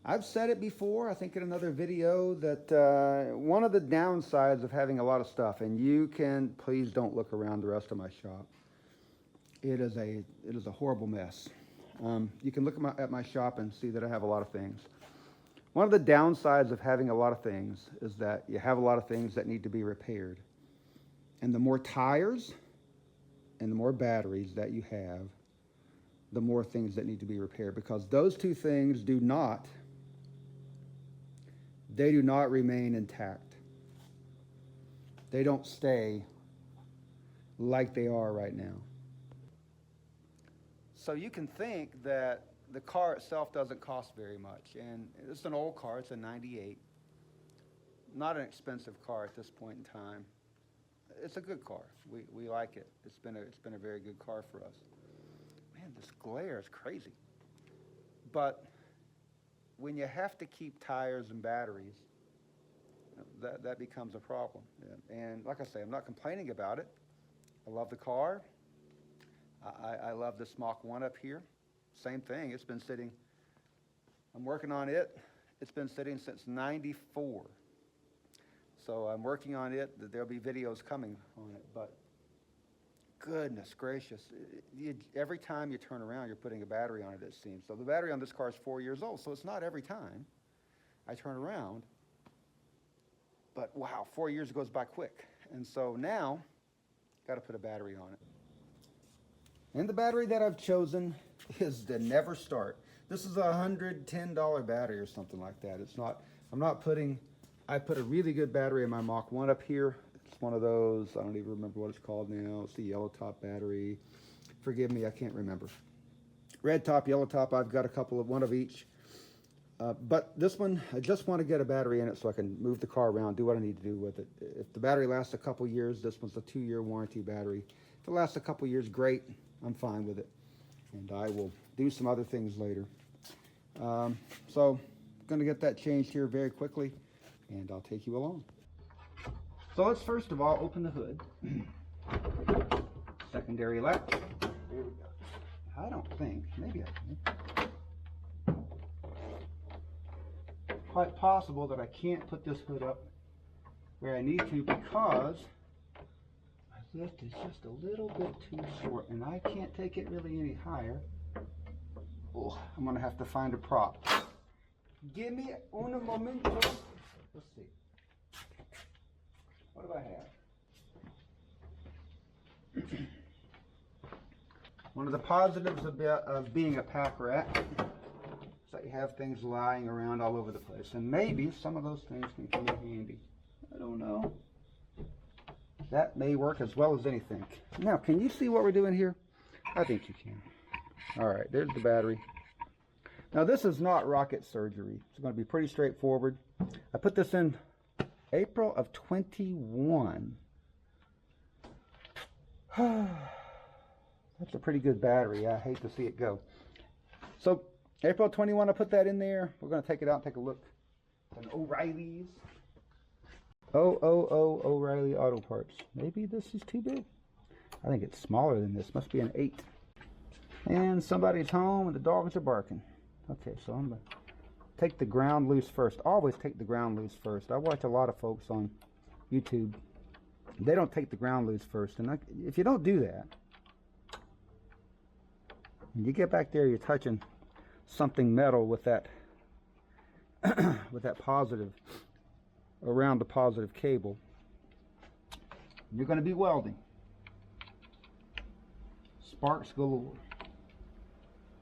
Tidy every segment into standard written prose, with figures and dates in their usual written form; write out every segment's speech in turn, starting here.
I've said it before, I think in another video, that one of the downsides of having a lot of stuff, and you can, please don't look around the rest of my shop. It is a horrible mess. You can look at my shop and see that I have a lot of things. One of the downsides of having a lot of things is that you have a lot of things that need to be repaired. And the more tires and the more batteries that you have, the more things that need to be repaired, because those two things do not remain intact. They don't stay like they are right now. So you can think that the car itself doesn't cost very much, and it's an old car, it's a 98. Not an expensive car at this point in time. It's a good car. We like it. It's been a very good car for us. Man, this glare is crazy. But when you have to keep tires and batteries, that becomes a problem. And like I say, I'm not complaining about it. I love the car. I love this Mach 1 up here. Same thing, it's been sitting, I'm working on it. It's been sitting since '94. So I'm working on it. There'll be videos coming on it, but goodness gracious. Every time you turn around, you're putting a battery on it, it seems. So the battery on this car is 4 years old, so it's not every time I turn around. But wow, 4 years goes by quick. And so now, got to put a battery on it. And the battery that I've chosen is the Never Start. This is a $110 battery or something like that. It's not, I put a really good battery in my Mach 1 up here. It's one of those, I don't even remember what it's called now. It's the yellow top battery. Forgive me, I can't remember. Red top, yellow top, I've got one of each. But this one, I just want to get a battery in it so I can move the car around, do what I need to do with it. If the battery lasts a couple years, this one's a 2-year warranty battery. If it lasts a couple years, great, I'm fine with it. And I will do some other things later. So I'm going to get that changed here very quickly, and I'll take you along. So let's first of all open the hood. Secondary latch. There we go. I don't think, maybe I can. Quite possible that I can't put this hood up where I need to, because my lift is just a little bit too short and I can't take it really any higher. Oh, I'm gonna have to find a prop. Give me un momento. Let's see. What do I have? One of the positives of being a pack rat is that you have things lying around all over the place, and maybe some of those things can come in handy. I don't know. That may work as well as anything. Now, can you see what we're doing here? I think you can. All right, there's the battery. Now, this is not rocket surgery. It's going to be pretty straightforward. I put this in April of 21. That's a pretty good battery. I hate to see it go. So, April 21, I put that in there. We're going to take it out and take a look. An O'Reilly's. O'Reilly Auto Parts. Maybe this is too big. I think it's smaller than this. Must be an 8. And somebody's home and the dogs are barking. Okay, so I'm going to take the ground loose first. Always take the ground loose first. I watch a lot of folks on YouTube. They don't take the ground loose first. And if you don't do that, and you get back there, you're touching something metal with that with that positive around the positive cable. You're going to be welding. Sparks galore.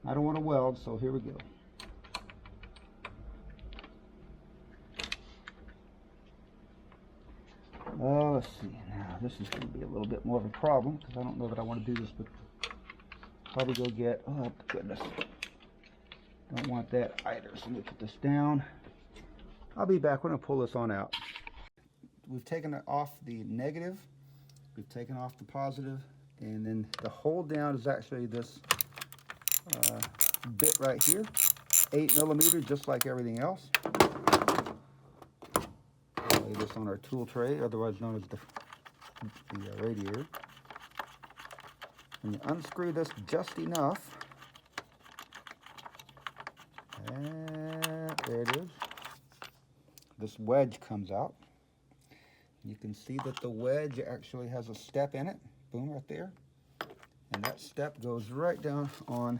I don't want to weld, so here we go. Let's see. Now, this is going to be a little bit more of a problem because I don't know that I want to do this, but probably go get, oh goodness, don't want that either. So let me put this down. I'll be back. We're going to pull this on out. We've taken off the negative, we've taken off the positive, and then the hold down is actually this bit right here, 8mm, just like everything else. Lay this on our tool tray, otherwise known as the radiator. And you unscrew this just enough. And There it is. This wedge comes out. You can see that the wedge actually has a step in it. Boom, right there. And that step goes right down on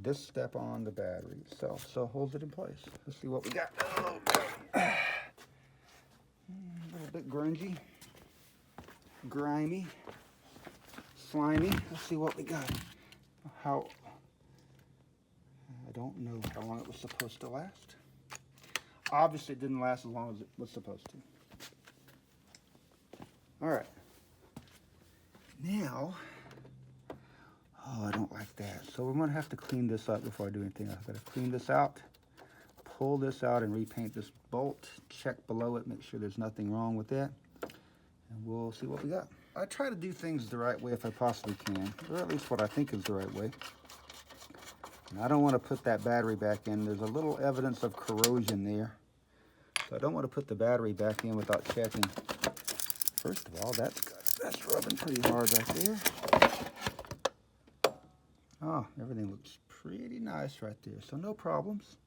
this step on the battery itself. So it holds it in place. Let's see what we got. Oh, a little bit grungy, grimy, slimy. Let's see what we got. I don't know how long it was supposed to last. Obviously, it didn't last as long as it was supposed to. All right. Now, oh, I don't like that. So we're going to have to clean this up before I do anything. I've got to clean this out, pull this out, and repaint this bolt. Check below it, make sure there's nothing wrong with that. And we'll see what we got. I try to do things the right way if I possibly can, or at least what I think is the right way. And I don't want to put that battery back in. There's a little evidence of corrosion there. So I don't want to put the battery back in without checking. First of all, that's rubbing pretty hard right there. Oh, everything looks pretty nice right there. So no problems.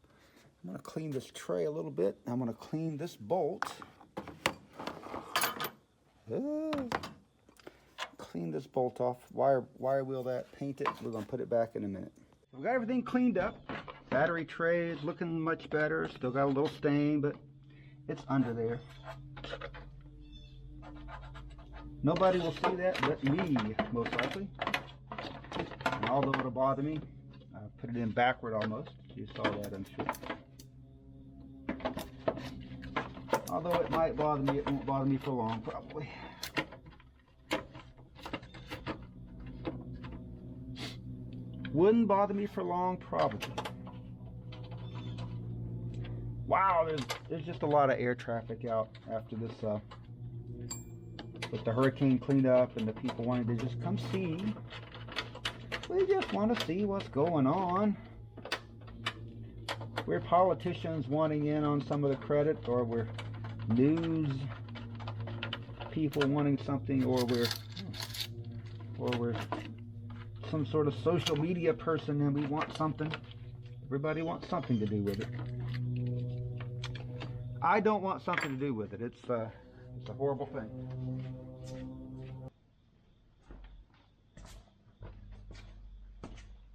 I'm going to clean this tray a little bit. I'm going to clean this bolt. Clean this bolt off. Wire wheel that, paint it. We're going to put it back in a minute. We got everything cleaned up. Battery tray is looking much better. Still got a little stain, but it's under there. Nobody will see that but me, most likely. And although it'll bother me, I put it in backward almost. You saw that, I'm sure. Although it might bother me, it won't bother me for long, probably. Wouldn't bother me for long, probably. Wow, there's just a lot of air traffic out after this, with the hurricane cleaned up and the people wanting to just come see. We just want to see what's going on. We're politicians wanting in on some of the credit, or we're news people wanting something, or we're some sort of social media person and we want something. Everybody wants something to do with it. I don't want something to do with it. It's a horrible thing.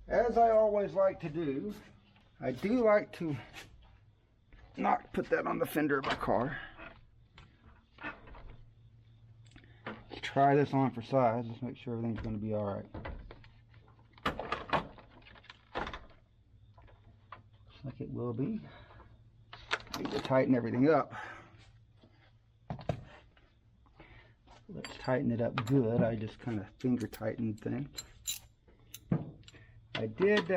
As I always like to do, I do like to not put that on the fender of my car. Let's try this on for size. Let's make sure everything's going to be all right. Looks like it will be. Need to tighten everything up. Let's tighten it up good. I just kind of finger tightened things. I did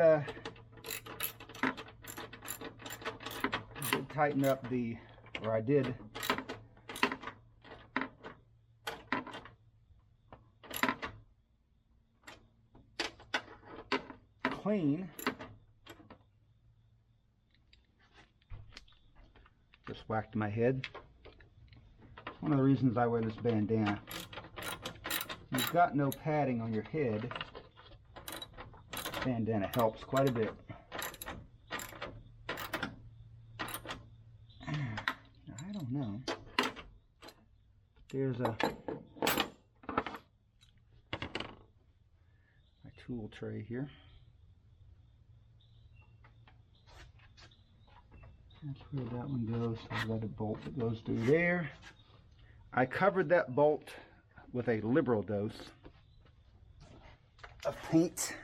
tighten up I did clean. Just whacked my head. One of the reasons I wear this bandana. You've got no padding on your head. Bandana helps quite a bit. I don't know. There's my tool tray here. That's where that one goes. I've got a bolt that goes through there. I covered that bolt with a liberal dose of paint.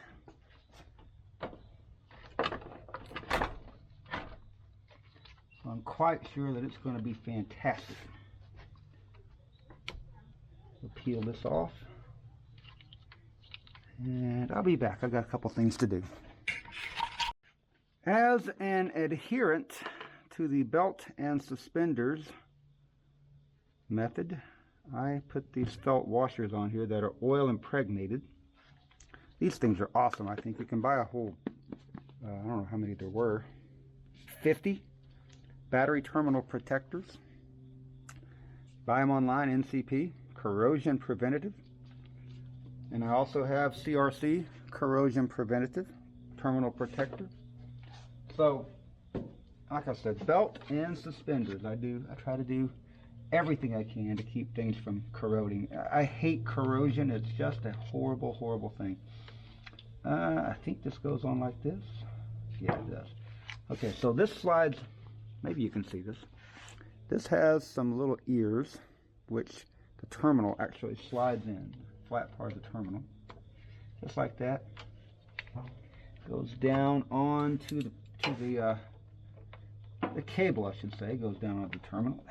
So I'm quite sure that it's going to be fantastic. We'll peel this off. And I'll be back. I've got a couple things to do. As an adherent to the belt and suspenders method, I put these felt washers on here that are oil impregnated. These things are awesome. I think you can buy a whole, I don't know how many there were, 50 battery terminal protectors. Buy them online, NCP, corrosion preventative. And I also have CRC, corrosion preventative terminal protector. So like I said, belt and suspenders. I try to do everything I can to keep things from corroding. I hate corrosion. It's just a horrible, horrible thing. I think this goes on like this. Yeah, it does. Okay, so this slides, maybe you can see this. This has some little ears, which the terminal actually slides in, the flat part of the terminal. Just like that. Goes down onto the cable, I should say, goes down onto the terminal.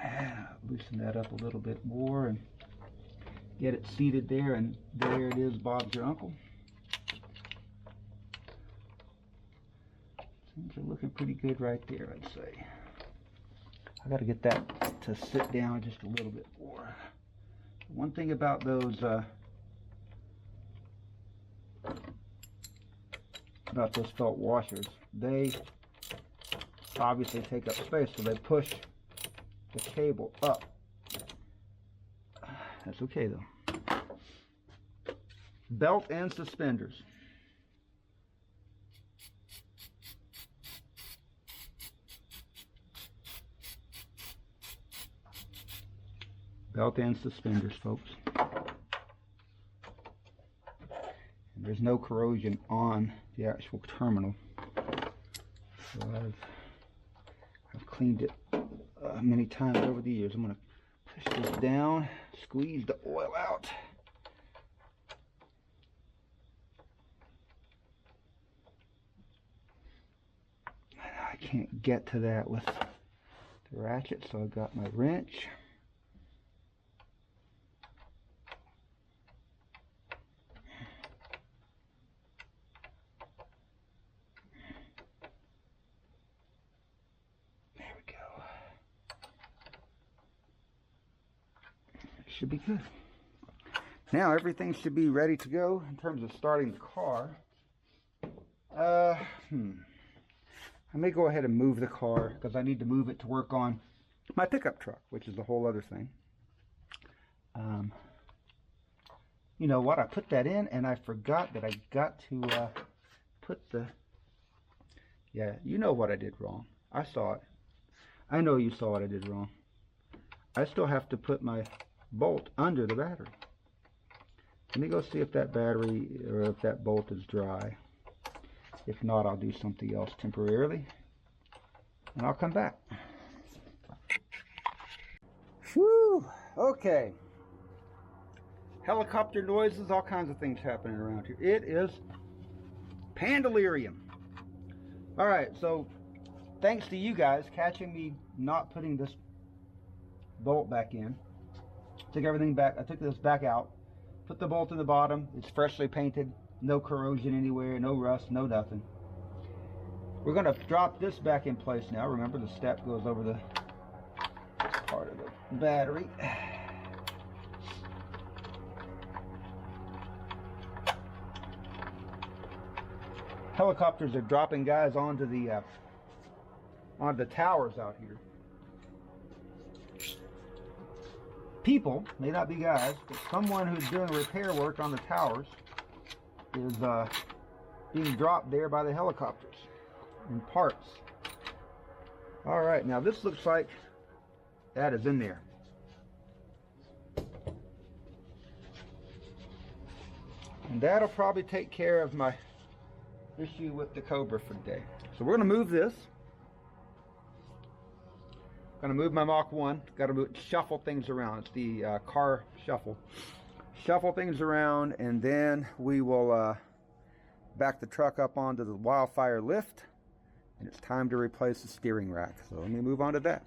Loosen that up a little bit more and get it seated there, and there it is, Bob's your uncle. Things are looking pretty good right there, I'd say. I got to get that to sit down just a little bit more. One thing about those felt washers, they obviously take up space, so they push the cable up. That's okay though. Belt and suspenders. Belt and suspenders, folks. And there's no corrosion on the actual terminal. So I've cleaned it many times over the years. I'm going to push this down, squeeze the oil out. I can't get to that with the ratchet, so I've got my wrench. Should be good. Now everything should be ready to go in terms of starting the car. I may go ahead and move the car because I need to move it to work on my pickup truck, which is a whole other thing. You know what? I put that in and I forgot that I got to put the... Yeah, you know what I did wrong. I saw it. I know you saw what I did wrong. I still have to put my bolt under the battery. Let me go see if that battery or if that bolt is dry. If not, I'll do something else temporarily and I'll come back. Whew, okay. Helicopter noises, all kinds of things happening around here. It is pandalirium. Alright, so thanks to you guys catching me not putting this bolt back in. Took everything back. I took this back out, put the bolt in the bottom. It's freshly painted, no corrosion anywhere, no rust, no nothing. We're going to drop this back in place now. Remember, the step goes over the part of the battery. Helicopters are dropping guys onto the towers out here. People, may not be guys, but someone who's doing repair work on the towers is being dropped there by the helicopters in parts. Alright, now this looks like that is in there. And that'll probably take care of my issue with the Cobra for today. So we're going to move this. Gonna move my Mach 1. Gotta shuffle things around. It's the car shuffle. Shuffle things around, and then we will back the truck up onto the Wildfire lift, and it's time to replace the steering rack. So let me move on to that.